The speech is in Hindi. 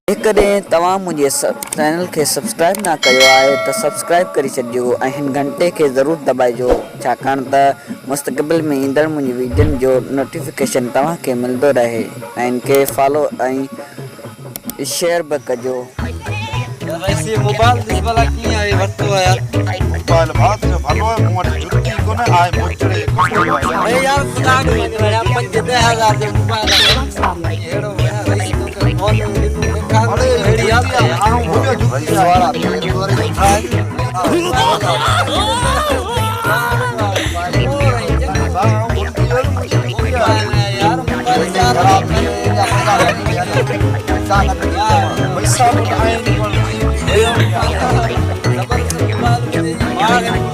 जेकॾहिं तव्हां मुंहिंजे चैनल खे सब्सक्राइब न कयो आहे त सब्सक्राइब करे छॾियो ऐं हिन घंटे खे ज़रूरु दॿाइजो छाकाणि त मुस्तक़बिल में ईंदड़ मुंहिंजी वीडियोनि जो नोटिफिकेशन तव्हांखे मिलंदो रहे ऐं इनखे फॉलो ऐं शेयर बि कजो। वैसे मोबाइल दिस वाला की है वस्तु है यार मोबाइल बात जो भलो है मोर जुटी को ना आए मोचड़े अरे यार खुदा को मेरा 50,000 के मोबाइल एड़ो वैसे तो फोन अरे हेड़ी यार आऊं मुझे जुटी वाला यार मोबाइल यार पैसा आए नहीं